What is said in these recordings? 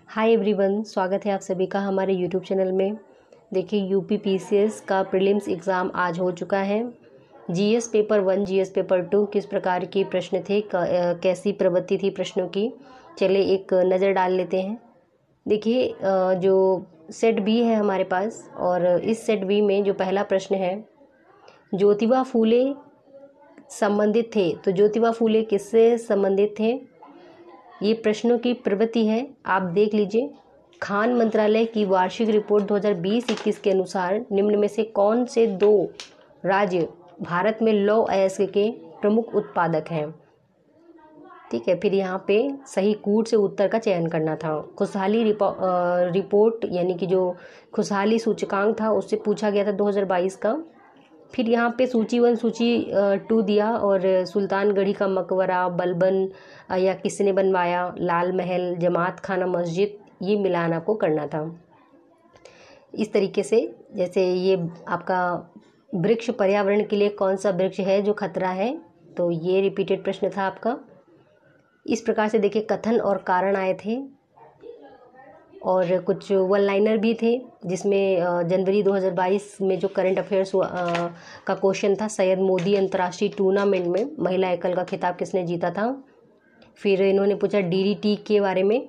Hi everyone, स्वागत है आप सभी का हमारे यूट्यूब चैनल में। देखिए, यूपी पीसीएस का प्रीलिम्स एग्ज़ाम आज हो चुका है। जीएस पेपर 1, जीएस पेपर 2 किस प्रकार के प्रश्न थे, कैसी प्रवृत्ति थी प्रश्नों की, चलिए एक नज़र डाल लेते हैं। देखिए, जो सेट बी है हमारे पास, और इस सेट बी में जो पहला प्रश्न है, ज्योतिबा फूले संबंधित थे। तो ज्योतिबा फूले किससे संबंधित थे, ये प्रश्नों की प्रवृत्ति है। आप देख लीजिए, खान मंत्रालय की वार्षिक रिपोर्ट 2020-21 के अनुसार निम्न में से कौन से 2 राज्य भारत में लौह अयस्क के प्रमुख उत्पादक हैं। ठीक है, फिर यहाँ पे सही कूट से उत्तर का चयन करना था। खुशहाली रिपोर्ट यानी कि जो खुशहाली सूचकांक था उससे पूछा गया था 2022 का। फिर यहाँ पे सूची 1, सूची 2 दिया, और सुल्तानगढ़ी का मकबरा, बलबन या किसने बनवाया, लाल महल, जमात खाना मस्जिद, ये मिलान आपको करना था। इस तरीके से, जैसे ये आपका वृक्ष पर्यावरण के लिए कौन सा वृक्ष है जो खतरा है, तो ये रिपीटेड प्रश्न था आपका। इस प्रकार से देखिए कथन और कारण आए थे, और कुछ वन लाइनर भी थे, जिसमें जनवरी 2022 में जो करंट अफेयर्स का क्वेश्चन था, सैयद मोदी अंतर्राष्ट्रीय टूर्नामेंट में महिला एकल का खिताब किसने जीता था। फिर इन्होंने पूछा डीडीटी के बारे में,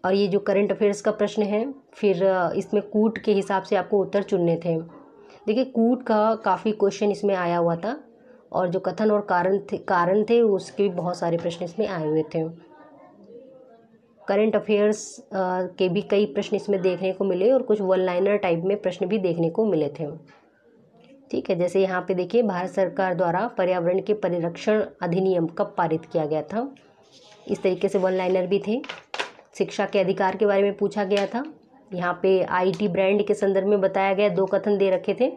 और ये जो करंट अफेयर्स का प्रश्न है। फिर इसमें कूट के हिसाब से आपको उत्तर चुनने थे। देखिए, कूट का काफ़ी क्वेश्चन इसमें आया हुआ था, और जो कथन और कारण थे उसके भी बहुत सारे प्रश्न इसमें आए हुए थे। करंट अफेयर्स के भी कई प्रश्न इसमें देखने को मिले, और कुछ वन लाइनर टाइप में प्रश्न भी देखने को मिले थे। ठीक है, जैसे यहाँ पे देखिए, भारत सरकार द्वारा पर्यावरण के परिरक्षण अधिनियम कब पारित किया गया था, इस तरीके से वन लाइनर भी थे। शिक्षा के अधिकार के बारे में पूछा गया था। यहाँ पे आईटी ब्रांड के संदर्भ में बताया गया, 2 कथन दे रखे थे,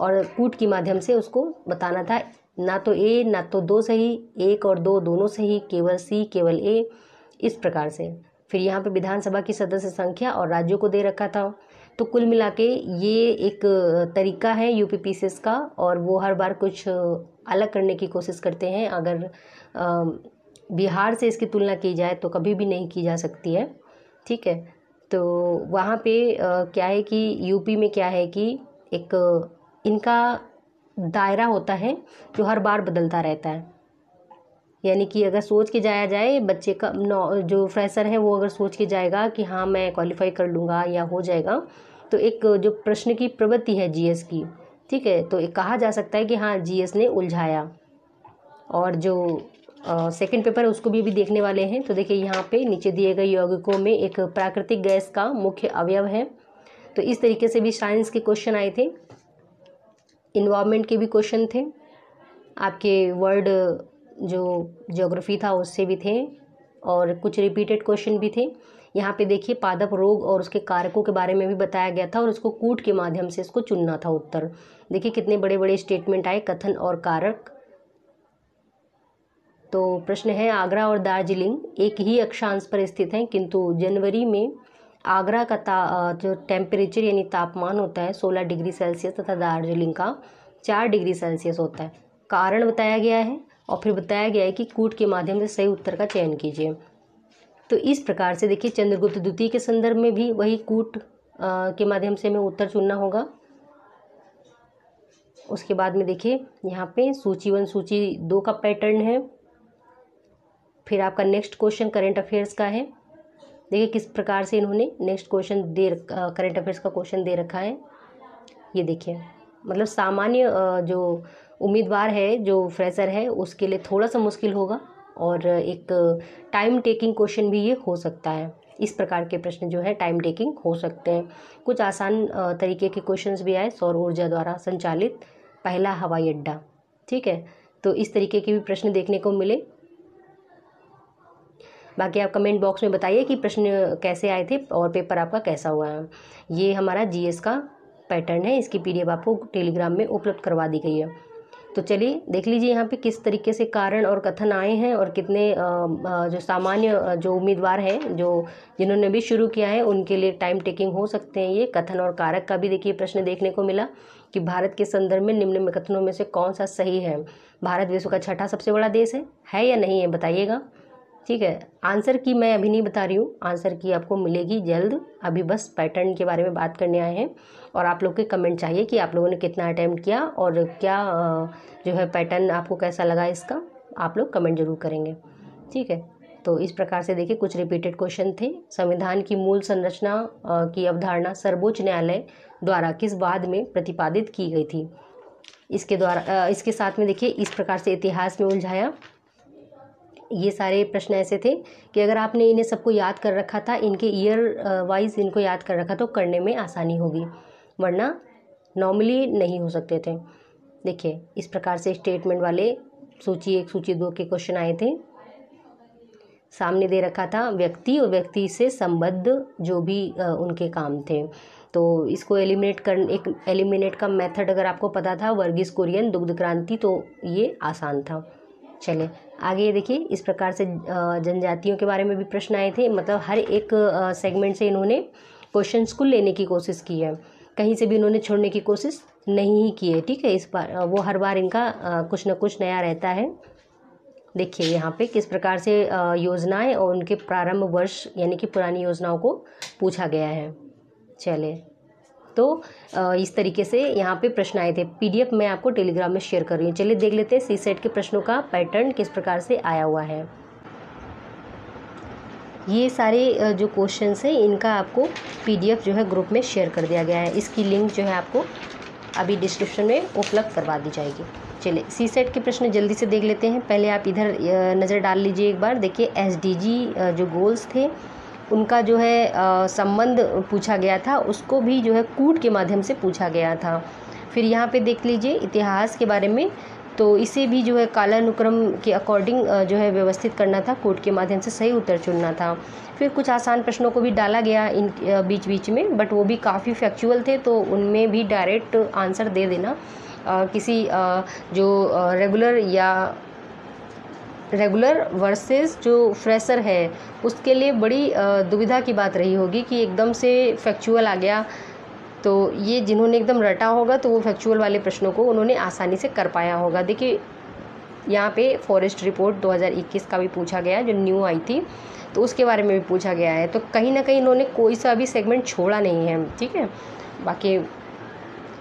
और कूट के माध्यम से उसको बताना था। ना तो ए ना तो 2 सही, 1 और 2 दोनों सही, केवल सी केवल ए, इस प्रकार से। फिर यहाँ पे विधानसभा की सदस्य संख्या और राज्यों को दे रखा था। तो कुल मिला के ये एक तरीका है यूपी पीसीएस का, और वो हर बार कुछ अलग करने की कोशिश करते हैं। अगर बिहार से इसकी तुलना की जाए तो कभी भी नहीं की जा सकती है। ठीक है, तो वहाँ पे क्या है कि यूपी में क्या है कि एक इनका दायरा होता है जो हर बार बदलता रहता है। यानी कि अगर सोच के जाया जाए, बच्चे का जो फ्रेशर है वो अगर सोच के जाएगा कि हाँ मैं क्वालिफाई कर लूँगा या हो जाएगा, तो एक जो प्रश्न की प्रवृत्ति है जीएस की, ठीक है, तो एक कहा जा सकता है कि हाँ जीएस ने उलझाया। और जो सेकंड पेपर है उसको भी देखने वाले हैं। तो देखिए, यहाँ पे नीचे दिए गए यौगिकों में एक प्राकृतिक गैस का मुख्य अवयव है। तो इस तरीके से भी साइंस के क्वेश्चन आए थे, इन्वायरमेंट के भी क्वेश्चन थे, आपके वर्ल्ड जो ज्योग्राफी था उससे भी थे, और कुछ रिपीटेड क्वेश्चन भी थे। यहाँ पे देखिए, पादप रोग और उसके कारकों के बारे में भी बताया गया था, और उसको कूट के माध्यम से इसको चुनना था उत्तर। देखिए कितने बड़े बड़े स्टेटमेंट आए, कथन और कारक। तो प्रश्न है, आगरा और दार्जिलिंग एक ही अक्षांश पर स्थित हैं, किंतु जनवरी में आगरा का जो टेम्परेचर यानी तापमान होता है 16 डिग्री सेल्सियस, तथा दार्जिलिंग का 4 डिग्री सेल्सियस होता है। कारण बताया गया है, और फिर बताया गया है कि कूट के माध्यम से सही उत्तर का चयन कीजिए। तो इस प्रकार से देखिए, चंद्रगुप्त द्वितीय के संदर्भ में भी वही कूट के माध्यम से हमें उत्तर चुनना होगा। उसके बाद में देखिए, यहाँ पे सूची 1, सूची 2 का पैटर्न है। फिर आपका नेक्स्ट क्वेश्चन करंट अफेयर्स का है। देखिए किस प्रकार से इन्होंने नेक्स्ट क्वेश्चन करंट अफेयर्स का क्वेश्चन दे रखा है। ये देखिए, मतलब सामान्य जो उम्मीदवार है, जो फ्रेशर है, उसके लिए थोड़ा सा मुश्किल होगा, और एक टाइम टेकिंग क्वेश्चन भी ये हो सकता है। इस प्रकार के प्रश्न जो है टाइम टेकिंग हो सकते हैं। कुछ आसान तरीके के क्वेश्चंस भी आए, सौर ऊर्जा द्वारा संचालित पहला हवाई अड्डा। ठीक है, तो इस तरीके के भी प्रश्न देखने को मिले। बाकी आप कमेंट बॉक्स में बताइए कि प्रश्न कैसे आए थे और पेपर आपका कैसा हुआ है। ये हमारा जीएस का पैटर्न है, इसकी पीडीएफ आपको टेलीग्राम में उपलब्ध करवा दी गई है। तो चलिए देख लीजिए यहाँ पे किस तरीके से कारण और कथन आए हैं, और कितने जो सामान्य जो उम्मीदवार हैं, जो जिन्होंने भी शुरू किया है, उनके लिए टाइम टेकिंग हो सकते हैं। ये कथन और कारक का भी देखिए प्रश्न देखने को मिला कि भारत के संदर्भ में निम्न में कथनों में से कौन सा सही है। भारत विश्व का 6ठा सबसे बड़ा देश है या नहीं है, बताइएगा। ठीक है। आंसर की मैं अभी नहीं बता रही हूँ, आंसर की आपको मिलेगी जल्द। अभी बस पैटर्न के बारे में बात करने आए हैं और आप लोग के कमेंट चाहिए कि आप लोगों ने कितना अटेम्प्ट किया और क्या जो है पैटर्न आपको कैसा लगा इसका, आप लोग कमेंट जरूर करेंगे। ठीक है, तो इस प्रकार से देखिए कुछ रिपीटेड क्वेश्चन थे। संविधान की मूल संरचना की अवधारणा सर्वोच्च न्यायालय द्वारा किस वाद में प्रतिपादित की गई थी? इसके साथ में देखिए इस प्रकार से इतिहास में उलझाया। ये सारे प्रश्न ऐसे थे कि अगर आपने इन्हें सबको याद कर रखा था, इनके ईयर वाइज इनको याद कर रखा तो करने में आसानी होगी, वरना नॉर्मली नहीं हो सकते थे। देखिए इस प्रकार से स्टेटमेंट वाले सूची 1 सूची 2 के क्वेश्चन आए थे। सामने दे रखा था व्यक्ति और व्यक्ति से संबद्ध जो भी उनके काम थे, तो इसको एलिमिनेट का मेथड अगर आपको पता था, वर्गीस कुरियन, दुग्ध क्रांति, तो ये आसान था। चले आगे देखिए इस प्रकार से जनजातियों के बारे में भी प्रश्न आए थे। मतलब हर एक सेगमेंट से इन्होंने क्वेश्चंस को लेने की कोशिश की है, कहीं से भी इन्होंने छोड़ने की कोशिश नहीं की है। ठीक है, इस बार वो हर बार इनका कुछ न कुछ नया रहता है। देखिए यहाँ पे किस प्रकार से योजनाएं और उनके प्रारंभ वर्ष यानी कि पुरानी योजनाओं को पूछा गया है। चले तो इस तरीके से यहाँ पे प्रश्न आए थे। पीडीएफ मैं आपको टेलीग्राम में शेयर कर रही हूँ। चलिए देख लेते हैं सी सेट के प्रश्नों का पैटर्न किस प्रकार से आया हुआ है। ये सारे जो क्वेश्चंस हैं इनका आपको पीडीएफ जो है ग्रुप में शेयर कर दिया गया है। इसकी लिंक जो है आपको अभी डिस्क्रिप्शन में उपलब्ध करवा दी जाएगी। चलिए सी सेट के प्रश्न जल्दी से देख लेते हैं। पहले आप इधर नज़र डाल लीजिए एक बार। देखिए एसडीजी जो गोल्स थे उनका जो है संबंध पूछा गया था, उसको भी जो है कूट के माध्यम से पूछा गया था। फिर यहाँ पे देख लीजिए इतिहास के बारे में, तो इसे भी जो है कालानुक्रम के अकॉर्डिंग जो है व्यवस्थित करना था, कूट के माध्यम से सही उत्तर चुनना था। फिर कुछ आसान प्रश्नों को भी डाला गया इन बीच बीच में, बट वो भी काफ़ी फैक्चुअल थे, तो उनमें भी डायरेक्ट आंसर दे देना किसी जो रेगुलर वर्सेस जो फ्रेशर है उसके लिए बड़ी दुविधा की बात रही होगी कि एकदम से फैक्चुअल आ गया। तो ये जिन्होंने एकदम रटा होगा तो वो फैक्चुअल वाले प्रश्नों को उन्होंने आसानी से कर पाया होगा। देखिए यहाँ पे फॉरेस्ट रिपोर्ट 2021 का भी पूछा गया है जो न्यू आई थी, तो उसके बारे में भी पूछा गया है। तो कहीं ना कहीं इन्होंने कोई सा भी सेगमेंट छोड़ा नहीं है। ठीक है, बाकी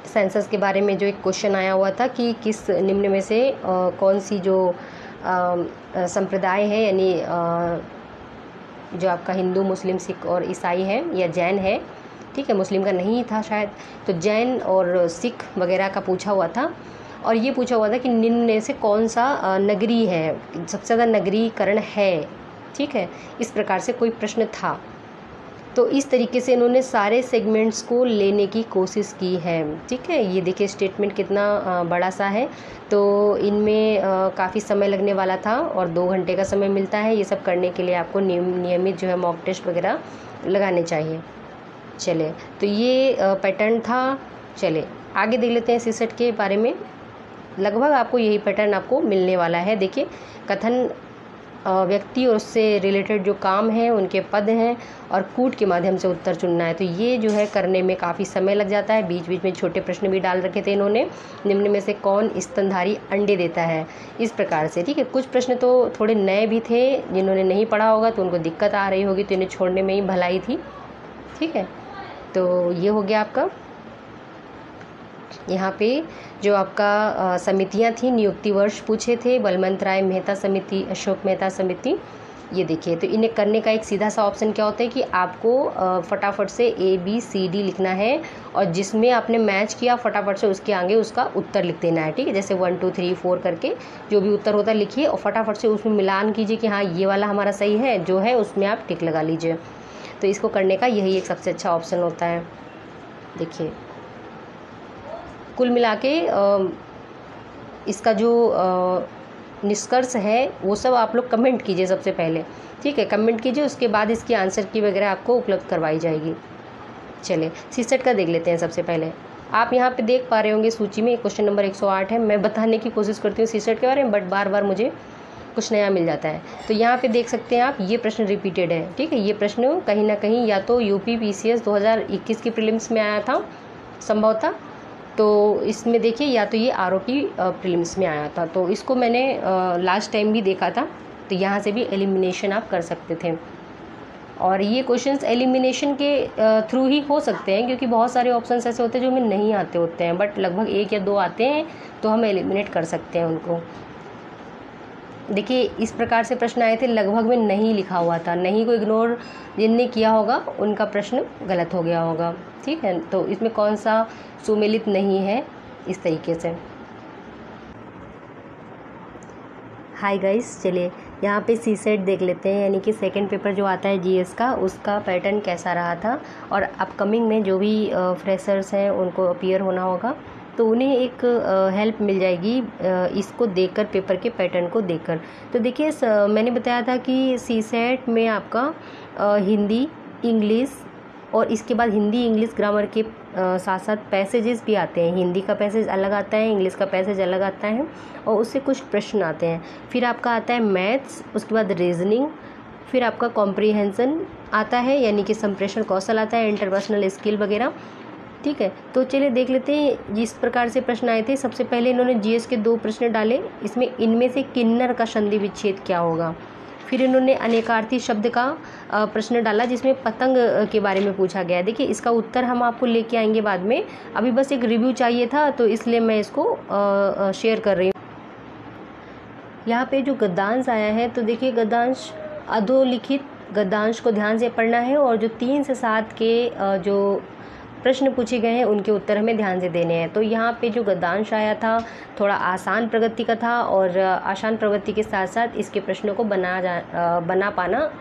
सेंसस के बारे में जो एक क्वेश्चन आया हुआ था कि किस निम्न में से कौन सी जो संप्रदाय है, यानी जो आपका हिंदू, मुस्लिम, सिख और ईसाई है या जैन है। ठीक है, मुस्लिम का नहीं था शायद, तो जैन और सिख वगैरह का पूछा हुआ था। और ये पूछा हुआ था कि निम्न में से कौन सा नगरी है, सबसे ज़्यादा नगरीकरण है। ठीक है, इस प्रकार से कोई प्रश्न था। तो इस तरीके से इन्होंने सारे सेगमेंट्स को लेने की कोशिश की है। ठीक है, ये देखिए स्टेटमेंट कितना बड़ा सा है, तो इनमें काफ़ी समय लगने वाला था और 2 घंटे का समय मिलता है। ये सब करने के लिए आपको नियमित जो है मॉक टेस्ट वगैरह लगाने चाहिए। चले तो ये पैटर्न था। चले आगे देख लेते हैं सी सेट के बारे में। लगभग आपको यही पैटर्न आपको मिलने वाला है। देखिए कथन व्यक्ति और उससे रिलेटेड जो काम है, उनके पद हैं और कूट के माध्यम से उत्तर चुनना है। तो ये जो है करने में काफ़ी समय लग जाता है। बीच बीच में छोटे प्रश्न भी डाल रखे थे इन्होंने। निम्न में से कौन स्तनधारी अंडे देता है, इस प्रकार से। ठीक है, कुछ प्रश्न तो थोड़े नए भी थे, जिन्होंने नहीं पढ़ा होगा तो उनको दिक्कत आ रही होगी, तो इन्हें छोड़ने में ही भलाई थी। ठीक है, तो ये हो गया आपका। यहाँ पे जो आपका समितियाँ थी, नियुक्ति वर्ष पूछे थे, बलवंत राय मेहता समिति, अशोक मेहता समिति। ये देखिए, तो इन्हें करने का एक सीधा सा ऑप्शन क्या होता है कि आपको फटाफट से ABCD लिखना है और जिसमें आपने मैच किया फटाफट से उसके आगे उसका उत्तर लिख देना है। ठीक है, जैसे 1 2 3 4 करके जो भी उत्तर होता है लिखिए और फटाफट से उसमें मिलान कीजिए कि हाँ ये वाला हमारा सही है, जो है उसमें आप टिक लगा लीजिए। तो इसको करने का यही एक सबसे अच्छा ऑप्शन होता है। देखिए कुल मिला के इसका जो निष्कर्ष है वो सब आप लोग कमेंट कीजिए सबसे पहले। ठीक है, कमेंट कीजिए, उसके बाद इसकी आंसर की वगैरह आपको उपलब्ध करवाई जाएगी। चलिए सी सेट का देख लेते हैं। सबसे पहले आप यहाँ पे देख पा रहे होंगे सूची में क्वेश्चन नंबर 108 है। मैं बताने की कोशिश करती हूँ सी सेट के बारे में, बट बार बार मुझे कुछ नया मिल जाता है। तो यहाँ पे देख सकते हैं आप, ये प्रश्न रिपीटेड है। ठीक है, ये प्रश्न कहीं ना कहीं या तो यूपी PCS 2021 की प्रीलिम्स में आया था संभवतः, तो इसमें देखिए, या तो ये RO की प्रीलिम्स में आया था। तो इसको मैंने लास्ट टाइम भी देखा था, तो यहाँ से भी एलिमिनेशन आप कर सकते थे। और ये क्वेश्चंस एलिमिनेशन के थ्रू ही हो सकते हैं, क्योंकि बहुत सारे ऑप्शंस ऐसे होते हैं जो हमें नहीं आते होते हैं, बट लगभग 1 या 2 आते हैं तो हम एलिमिनेट कर सकते हैं उनको। देखिए इस प्रकार से प्रश्न आए थे, लगभग में नहीं लिखा हुआ था, नहीं को इग्नोर जिनने किया होगा उनका प्रश्न गलत हो गया होगा। ठीक है, तो इसमें कौन सा सुमेलित नहीं है, इस तरीके से। हाय गाइस, चलिए यहाँ पे सी सेट देख लेते हैं, यानी कि सेकंड पेपर जो आता है जीएस का, उसका पैटर्न कैसा रहा था। और अपकमिंग में जो भी फ्रेशर्स हैं उनको अपीयर होना होगा, तो उन्हें एक हेल्प मिल जाएगी इसको देखकर, पेपर के पैटर्न को देखकर। तो देखिए मैंने बताया था कि सी सेट में आपका हिंदी, इंग्लिश और इसके बाद हिंदी इंग्लिश ग्रामर के साथ साथ पैसेजेस भी आते हैं। हिंदी का पैसेज अलग आता है, इंग्लिश का पैसेज अलग आता है, और उससे कुछ प्रश्न आते हैं। फिर आपका आता है मैथ्स, उसके बाद रीजनिंग, फिर आपका कॉम्प्रीहेंशन आता है, यानी कि संप्रेषण कौशल आता है, इंटरपर्सनल स्किल वगैरह। ठीक है, तो चलिए देख लेते हैं जिस प्रकार से प्रश्न आए थे। सबसे पहले इन्होंने जीएस के 2 प्रश्न डाले, इसमें इनमें से किन्नर का संधि विच्छेद क्या होगा। फिर इन्होंने अनेकार्थी शब्द का प्रश्न डाला, जिसमें पतंग के बारे में पूछा गया है। देखिए इसका उत्तर हम आपको लेके आएंगे बाद में, अभी बस एक रिव्यू चाहिए था, तो इसलिए मैं इसको शेयर कर रही हूँ। यहाँ पे जो गद्यांश आया है, तो देखिए गद्यांश अधोलिखित गद्यांश को ध्यान से पढ़ना है, और जो 3 से 7 के जो प्रश्न पूछे गए हैं उनके उत्तर हमें ध्यान से देने हैं। तो यहाँ पे जो गद्यांश आया था थोड़ा आसान प्रगति का था, और आसान प्रगति के साथ साथ इसके प्रश्नों को बना पाना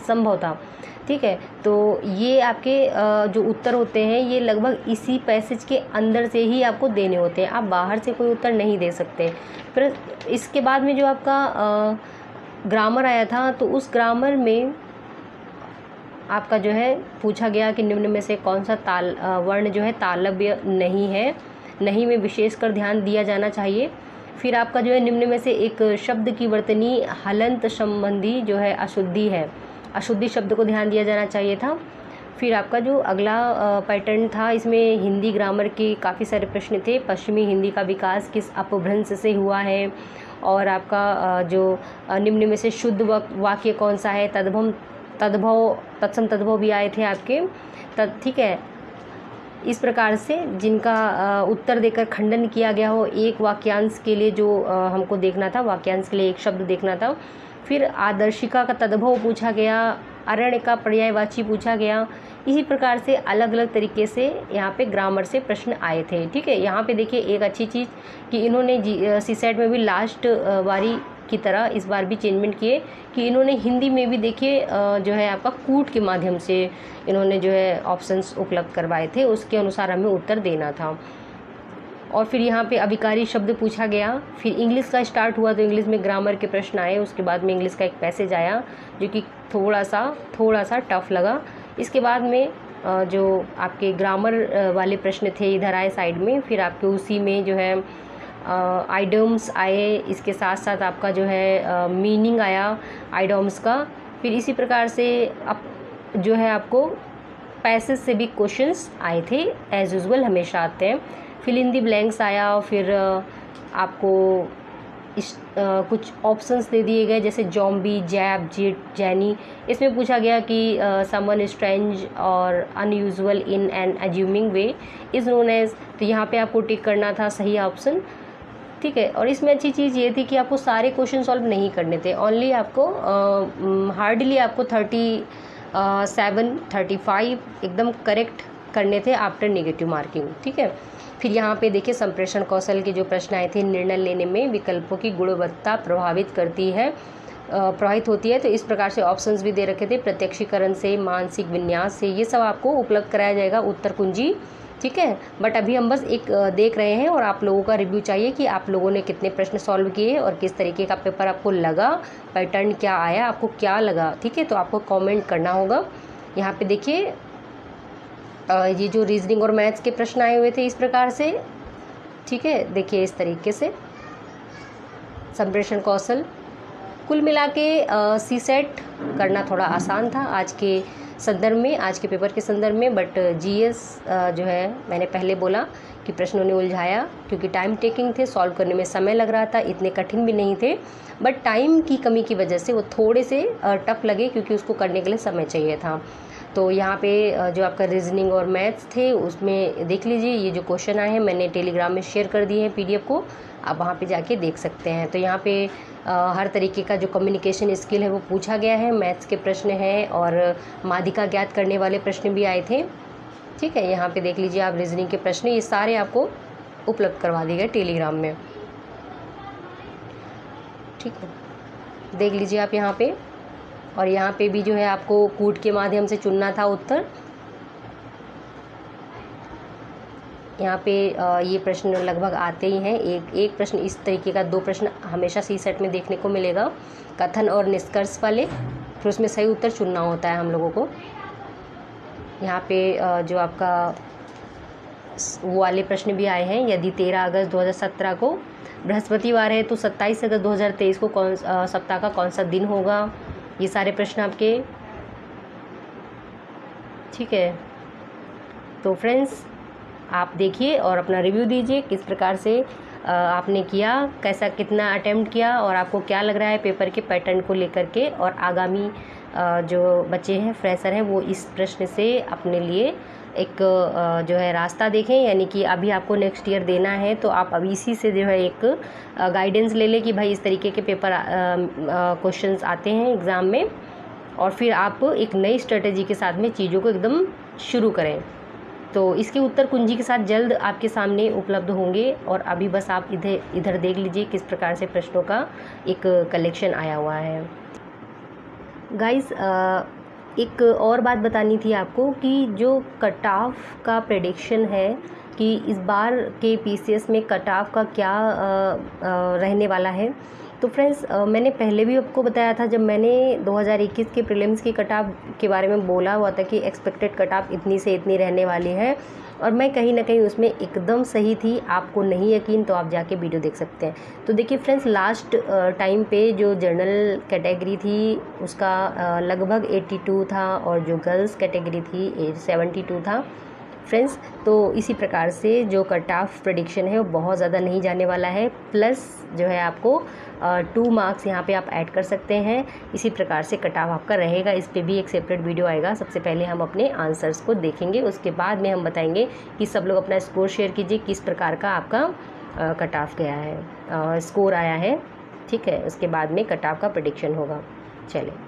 संभव था। ठीक है, तो ये आपके जो उत्तर होते हैं ये लगभग इसी पैसेज के अंदर से ही आपको देने होते हैं, आप बाहर से कोई उत्तर नहीं दे सकते। फिर इसके बाद में जो आपका ग्रामर आया था, तो उस ग्रामर में आपका जो है पूछा गया कि निम्न में से कौन सा वर्ण जो है तालव्य नहीं है, नहीं में विशेषकर ध्यान दिया जाना चाहिए। फिर आपका जो है निम्न में से एक शब्द की वर्तनी हलंत संबंधी जो है अशुद्धि है, अशुद्धि शब्द को ध्यान दिया जाना चाहिए था। फिर आपका जो अगला पैटर्न था, इसमें हिंदी ग्रामर के काफ़ी सारे प्रश्न थे। पश्चिमी हिंदी का विकास किस अपभ्रंश से हुआ है, और आपका जो निम्न में से शुद्ध वाक्य कौन सा है, तद्भव, तत्सम तद्भव भी आए थे आपके। ठीक है, इस प्रकार से जिनका उत्तर देकर खंडन किया गया हो, एक वाक्यांश के लिए जो हमको देखना था, वाक्यांश के लिए एक शब्द देखना था। फिर आदर्शिका का तद्भव पूछा गया, अरण्य का पर्यायवाची पूछा गया। इसी प्रकार से अलग अलग तरीके से यहाँ पे ग्रामर से प्रश्न आए थे। ठीक है, यहाँ पे देखिए एक अच्छी चीज़ कि इन्होंने सी सेट में भी लास्ट बारी की तरह इस बार भी चेंजमेंट किए कि इन्होंने हिंदी में भी देखिए जो है आपका कूट के माध्यम से इन्होंने जो है ऑप्शंस उपलब्ध करवाए थे, उसके अनुसार हमें उत्तर देना था। और फिर यहाँ पे अभिकारी शब्द पूछा गया। फिर इंग्लिश का स्टार्ट हुआ, तो इंग्लिश में ग्रामर के प्रश्न आए, उसके बाद में इंग्लिश का एक पैसेज आया जो कि थोड़ा सा टफ लगा। इसके बाद में जो आपके ग्रामर वाले प्रश्न थे इधर आए साइड में, फिर आपके उसी में जो है आइडम्स आए, इसके साथ साथ आपका जो है मीनिंग आया आइडम्स का। फिर इसी प्रकार से जो है आपको पैसेज से भी क्वेश्चंस आए थे, एज यूजुअल हमेशा आते हैं। फिल इन दी ब्लैंक्स आया, फिर आपको कुछ ऑप्शंस दे दिए गए, जैसे जॉम्बी, जैब, जिट, जैनी। इसमें पूछा गया कि समवन स्ट्रेंज और unusual in an assuming way is known as, तो यहाँ पे आपको टिक करना था सही ऑप्शन। ठीक है, और इसमें अच्छी चीज़ ये थी कि आपको सारे क्वेश्चन सॉल्व नहीं करने थे, ओनली आपको हार्डली आपको 35 एकदम करेक्ट करने थे आफ्टर नेगेटिव मार्किंग। ठीक है, फिर यहाँ पे देखिए संप्रेषण कौशल के जो प्रश्न आए थे, निर्णय लेने में विकल्पों की गुणवत्ता प्रभावित होती है, तो इस प्रकार से ऑप्शंस भी दे रखे थे, प्रत्यक्षीकरण से, मानसिक विन्यास से, ये सब आपको उपलब्ध कराया जाएगा उत्तर कुंजी। ठीक है, बट अभी हम बस एक देख रहे हैं, और आप लोगों का रिव्यू चाहिए कि आप लोगों ने कितने प्रश्न सॉल्व किए और किस तरीके का पेपर आपको लगा, पैटर्न क्या आया, आपको क्या लगा। ठीक है, तो आपको कमेंट करना होगा। यहाँ पे देखिए ये जो रीजनिंग और मैथ्स के प्रश्न आए हुए थे इस प्रकार से। ठीक है, देखिए इस तरीके से संप्रेषण कौशल, कुल मिला के सी सेट करना थोड़ा आसान था आज के संदर्भ में, आज के पेपर के संदर्भ में। बट जीएस जो है मैंने पहले बोला कि प्रश्नों ने उलझाया, क्योंकि टाइम टेकिंग थे, सॉल्व करने में समय लग रहा था, इतने कठिन भी नहीं थे, बट टाइम की कमी की वजह से वो थोड़े से टफ लगे, क्योंकि उसको करने के लिए समय चाहिए था। तो यहाँ पे जो आपका रीजनिंग और मैथ्स थे उसमें देख लीजिए, ये जो क्वेश्चन आए हैं मैंने टेलीग्राम में शेयर कर दिए हैं पीडीएफ को, आप वहाँ पे जाके देख सकते हैं। तो यहाँ पे हर तरीके का जो कम्युनिकेशन स्किल है वो पूछा गया है, मैथ्स के प्रश्न हैं और माध्यिका ज्ञात करने वाले प्रश्न भी आए थे। ठीक है, यहाँ पे देख लीजिए आप, रीजनिंग के प्रश्न ये सारे आपको उपलब्ध करवा दिए गए टेलीग्राम में। ठीक है, देख लीजिए आप यहाँ पे, और यहाँ पे भी जो है आपको कूट के माध्यम से चुनना था उत्तर। यहाँ पे ये प्रश्न लगभग आते ही हैं, एक प्रश्न इस तरीके का, 2 प्रश्न हमेशा सी सेट में देखने को मिलेगा, कथन और निष्कर्ष वाले, फिर उसमें सही उत्तर चुनना होता है हम लोगों को। यहाँ पे जो आपका वो वाले प्रश्न भी आए हैं, यदि 13 अगस्त 2017 को बृहस्पतिवार है तो 27 अगस्त 2023 को सप्ताह का कौन सा दिन होगा, ये सारे प्रश्न आपके। ठीक है, तो फ्रेंड्स आप देखिए और अपना रिव्यू दीजिए, किस प्रकार से आपने किया, कैसा कितना अटेम्प्ट किया, और आपको क्या लग रहा है पेपर के पैटर्न को लेकर के। और आगामी जो बच्चे हैं, फ्रेशर हैं, वो इस प्रश्न से अपने लिए एक जो है रास्ता देखें, यानी कि अभी आपको नेक्स्ट ईयर देना है तो आप अभी इसी से जो है एक गाइडेंस ले लें कि भाई इस तरीके के पेपर क्वेश्चंस आते हैं एग्ज़ाम में, और फिर आप एक नई स्ट्रेटेजी के साथ में चीज़ों को एकदम शुरू करें। तो इसके उत्तर कुंजी के साथ जल्द आपके सामने उपलब्ध होंगे, और अभी बस आप इधर देख लीजिए किस प्रकार से प्रश्नों का एक कलेक्शन आया हुआ है। गाइस एक और बात बतानी थी आपको कि जो कट ऑफ का प्रेडिक्शन है कि इस बार के पीसीएस में कट ऑफ का क्या रहने वाला है। तो फ्रेंड्स मैंने पहले भी आपको बताया था, जब मैंने 2021 के प्रीलिम्स की कट ऑफ के बारे में बोला हुआ था कि एक्सपेक्टेड कट ऑफ इतनी से इतनी रहने वाली है, और मैं कहीं ना कहीं उसमें एकदम सही थी। आपको नहीं यकीन तो आप जाके वीडियो देख सकते हैं। तो देखिए फ्रेंड्स, लास्ट टाइम पे जो जनरल कैटेगरी थी उसका लगभग 82 था, और जो गर्ल्स कैटेगरी थी 72 था फ्रेंड्स। तो इसी प्रकार से जो कट ऑफ प्रेडिक्शन है वो बहुत ज़्यादा नहीं जाने वाला है, प्लस जो है आपको 2 मार्क्स यहाँ पे आप ऐड कर सकते हैं। इसी प्रकार से कट ऑफ आपका रहेगा, इस पे भी एक सेपरेट वीडियो आएगा। सबसे पहले हम अपने आंसर्स को देखेंगे, उसके बाद में हम बताएंगे कि सब लोग अपना स्कोर शेयर कीजिए, किस प्रकार का आपका कट ऑफ गया है, स्कोर आया है। ठीक है, उसके बाद में कट ऑफ का प्रेडिक्शन होगा। चलिए।